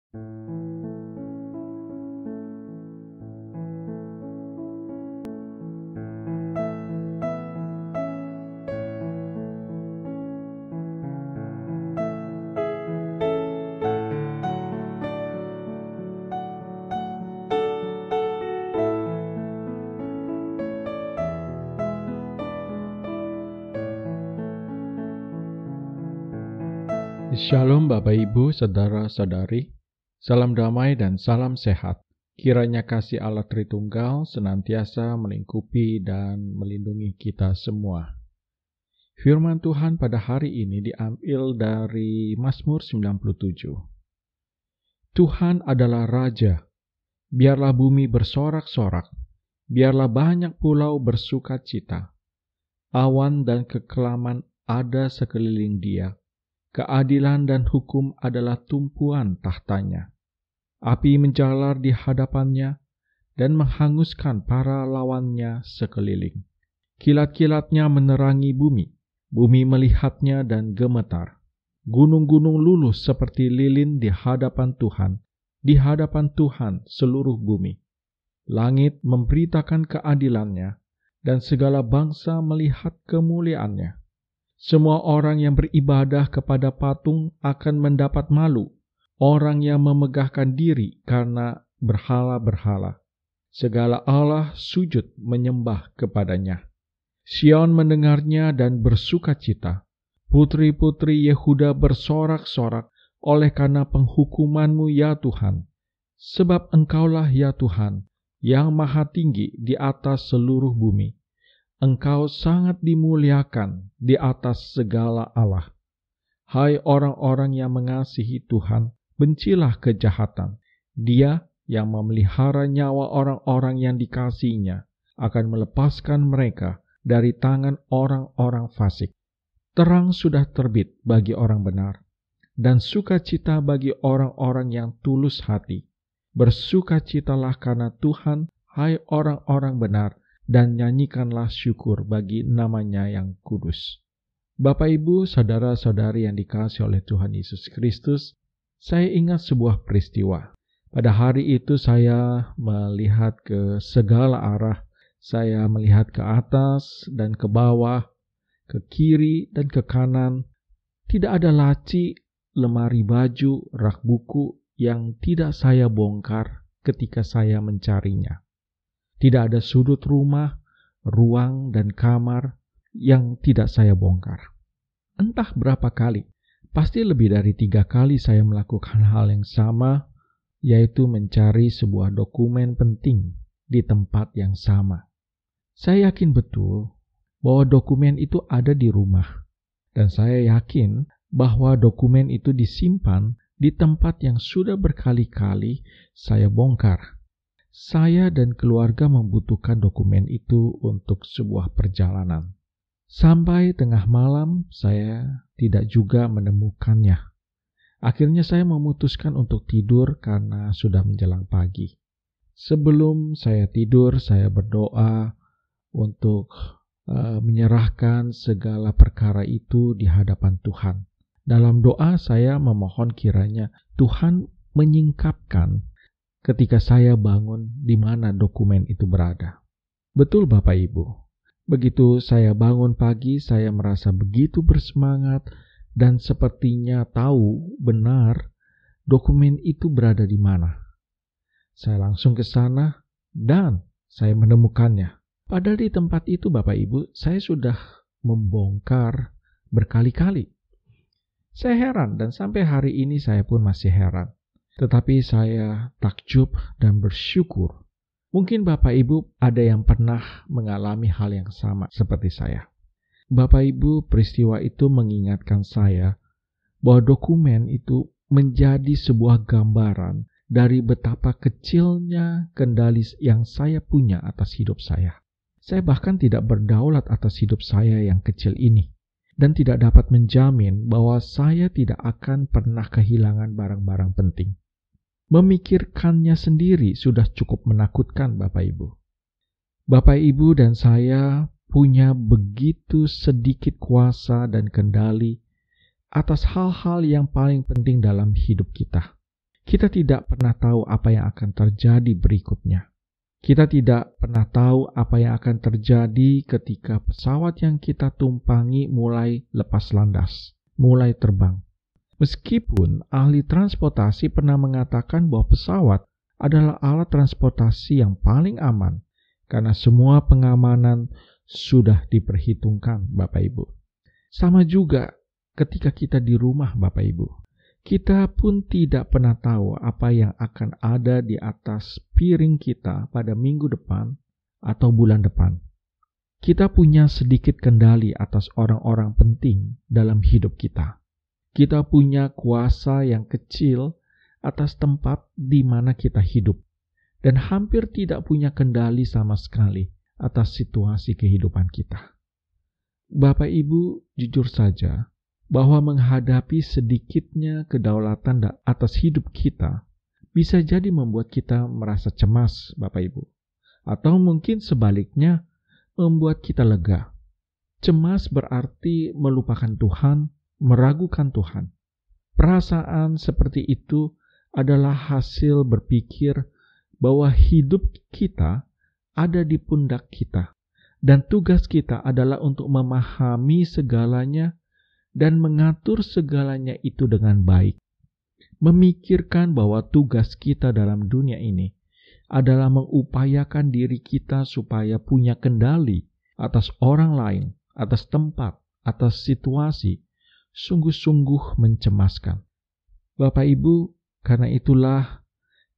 Shalom Bapak Ibu, Saudara-saudari, salam damai dan salam sehat. Kiranya kasih Allah Tritunggal senantiasa melingkupi dan melindungi kita semua. Firman Tuhan pada hari ini diambil dari Mazmur 97. Tuhan adalah Raja, biarlah bumi bersorak-sorak, biarlah banyak pulau bersuka cita. Awan dan kekelaman ada sekeliling Dia. Keadilan dan hukum adalah tumpuan tahtanya. Api menjalar di hadapannya dan menghanguskan para lawannya sekeliling. Kilat-kilatnya menerangi bumi. Bumi melihatnya dan gemetar. Gunung-gunung luluh seperti lilin di hadapan Tuhan seluruh bumi. Langit memberitakan keadilannya dan segala bangsa melihat kemuliaannya. Semua orang yang beribadah kepada patung akan mendapat malu. Orang yang memegahkan diri karena berhala-berhala. Segala Allah sujud menyembah kepadanya. Sion mendengarnya dan bersuka cita. Putri-putri Yehuda bersorak-sorak oleh karena penghukuman-Mu ya Tuhan. Sebab Engkaulah ya Tuhan, yang maha tinggi di atas seluruh bumi. Engkau sangat dimuliakan di atas segala Allah. Hai orang-orang yang mengasihi Tuhan, bencilah kejahatan. Dia yang memelihara nyawa orang-orang yang dikasihinya akan melepaskan mereka dari tangan orang-orang fasik. Terang sudah terbit bagi orang benar, dan sukacita bagi orang-orang yang tulus hati. Bersukacitalah karena Tuhan, hai orang-orang benar, dan nyanyikanlah syukur bagi namanya yang kudus. Bapak Ibu, saudara-saudari yang dikasihi oleh Tuhan Yesus Kristus, saya ingat sebuah peristiwa. Pada hari itu saya melihat ke segala arah. Saya melihat ke atas dan ke bawah, ke kiri dan ke kanan. Tidak ada laci, lemari baju, rak buku yang tidak saya bongkar ketika saya mencarinya. Tidak ada sudut rumah, ruang, dan kamar yang tidak saya bongkar. Entah berapa kali, pasti lebih dari 3 kali saya melakukan hal yang sama, yaitu mencari sebuah dokumen penting di tempat yang sama. Saya yakin betul bahwa dokumen itu ada di rumah, dan saya yakin bahwa dokumen itu disimpan di tempat yang sudah berkali-kali saya bongkar. Saya dan keluarga membutuhkan dokumen itu untuk sebuah perjalanan. Sampai tengah malam, saya tidak juga menemukannya. Akhirnya saya memutuskan untuk tidur karena sudah menjelang pagi. Sebelum saya tidur, saya berdoa untuk menyerahkan segala perkara itu di hadapan Tuhan. Dalam doa saya memohon kiranya Tuhan menyingkapkan ketika saya bangun di mana dokumen itu berada. Betul Bapak Ibu, begitu saya bangun pagi, saya merasa begitu bersemangat dan sepertinya tahu benar dokumen itu berada di mana. Saya langsung ke sana dan saya menemukannya. Padahal di tempat itu Bapak Ibu, saya sudah membongkar berkali-kali. Saya heran dan sampai hari ini saya pun masih heran. Tetapi saya takjub dan bersyukur. Mungkin Bapak Ibu ada yang pernah mengalami hal yang sama seperti saya. Bapak Ibu, peristiwa itu mengingatkan saya bahwa dokumen itu menjadi sebuah gambaran dari betapa kecilnya kendali yang saya punya atas hidup saya. Saya bahkan tidak berdaulat atas hidup saya yang kecil ini. Dan tidak dapat menjamin bahwa saya tidak akan pernah kehilangan barang-barang penting. Memikirkannya sendiri sudah cukup menakutkan Bapak Ibu. Bapak Ibu dan saya punya begitu sedikit kuasa dan kendali atas hal-hal yang paling penting dalam hidup kita. Kita tidak pernah tahu apa yang akan terjadi berikutnya. Kita tidak pernah tahu apa yang akan terjadi ketika pesawat yang kita tumpangi mulai lepas landas, mulai terbang. Meskipun ahli transportasi pernah mengatakan bahwa pesawat adalah alat transportasi yang paling aman, karena semua pengamanan sudah diperhitungkan, Bapak Ibu. Sama juga ketika kita di rumah, Bapak Ibu. Kita pun tidak pernah tahu apa yang akan ada di atas piring kita pada minggu depan atau bulan depan. Kita punya sedikit kendali atas orang-orang penting dalam hidup kita. Kita punya kuasa yang kecil atas tempat di mana kita hidup, dan hampir tidak punya kendali sama sekali atas situasi kehidupan kita. Bapak Ibu, jujur saja, bahwa menghadapi sedikitnya kedaulatan atas hidup kita bisa jadi membuat kita merasa cemas, Bapak Ibu. Atau mungkin sebaliknya, membuat kita lega. Cemas berarti melupakan Tuhan, meragukan Tuhan. Perasaan seperti itu adalah hasil berpikir bahwa hidup kita ada di pundak kita, dan tugas kita adalah untuk memahami segalanya dan mengatur segalanya itu dengan baik. Memikirkan bahwa tugas kita dalam dunia ini adalah mengupayakan diri kita supaya punya kendali atas orang lain, atas tempat, atas situasi, sungguh-sungguh mencemaskan. Bapak Ibu, karena itulah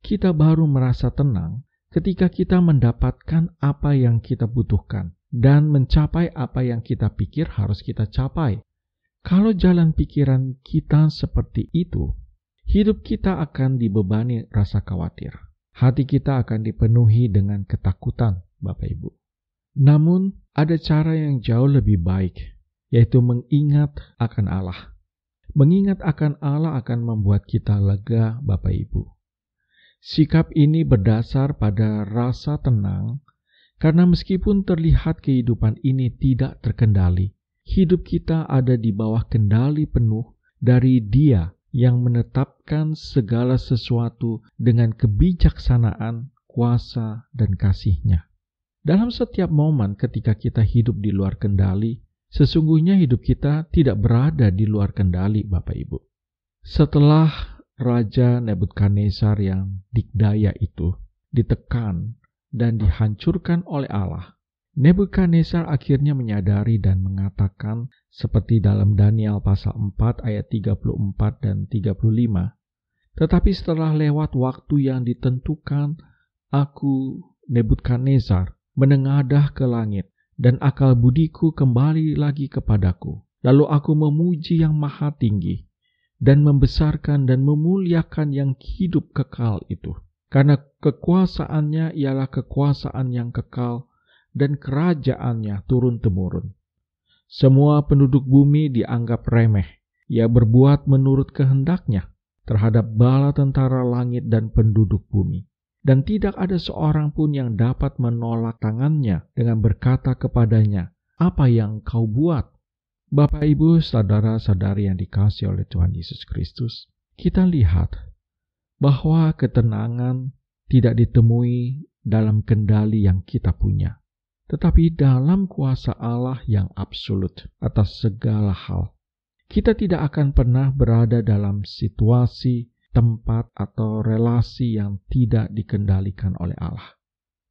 kita baru merasa tenang ketika kita mendapatkan apa yang kita butuhkan dan mencapai apa yang kita pikir harus kita capai. Kalau jalan pikiran kita seperti itu, hidup kita akan dibebani rasa khawatir. Hati kita akan dipenuhi dengan ketakutan, Bapak Ibu. Namun, ada cara yang jauh lebih baik, yaitu mengingat akan Allah. Mengingat akan Allah akan membuat kita lega, Bapak Ibu. Sikap ini berdasar pada rasa tenang, karena meskipun terlihat kehidupan ini tidak terkendali, hidup kita ada di bawah kendali penuh dari Dia yang menetapkan segala sesuatu dengan kebijaksanaan, kuasa, dan kasih-Nya. Dalam setiap momen ketika kita hidup di luar kendali, sesungguhnya hidup kita tidak berada di luar kendali, Bapak Ibu. Setelah Raja Nebukadnezar yang dikdaya itu ditekan dan dihancurkan oleh Allah, Nebukadnezar akhirnya menyadari dan mengatakan seperti dalam Daniel pasal 4 ayat 34 dan 35. Tetapi setelah lewat waktu yang ditentukan, aku, Nebukadnezar, menengadah ke langit, dan akal budiku kembali lagi kepadaku. Lalu aku memuji yang maha tinggi, dan membesarkan dan memuliakan yang hidup kekal itu. Karena kekuasaannya ialah kekuasaan yang kekal, dan kerajaannya turun-temurun. Semua penduduk bumi dianggap remeh. Ia berbuat menurut kehendaknya terhadap bala tentara langit dan penduduk bumi. Dan tidak ada seorang pun yang dapat menolak tangannya dengan berkata kepadanya, "Apa yang kau buat?" Bapak, Ibu, saudara-saudari yang dikasihi oleh Tuhan Yesus Kristus, kita lihat bahwa ketenangan tidak ditemui dalam kendali yang kita punya, tetapi dalam kuasa Allah yang absolut atas segala hal. Kita tidak akan pernah berada dalam situasi, tempat, atau relasi yang tidak dikendalikan oleh Allah.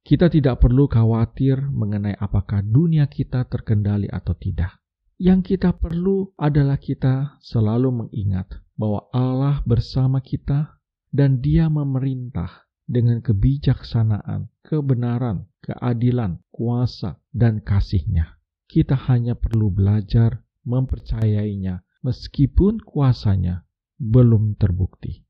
Kita tidak perlu khawatir mengenai apakah dunia kita terkendali atau tidak. Yang kita perlu adalah kita selalu mengingat bahwa Allah bersama kita dan Dia memerintah dengan kebijaksanaan, kebenaran, keadilan, kuasa, dan kasih-Nya. Kita hanya perlu belajar mempercayainya meskipun kuasanya belum terbukti.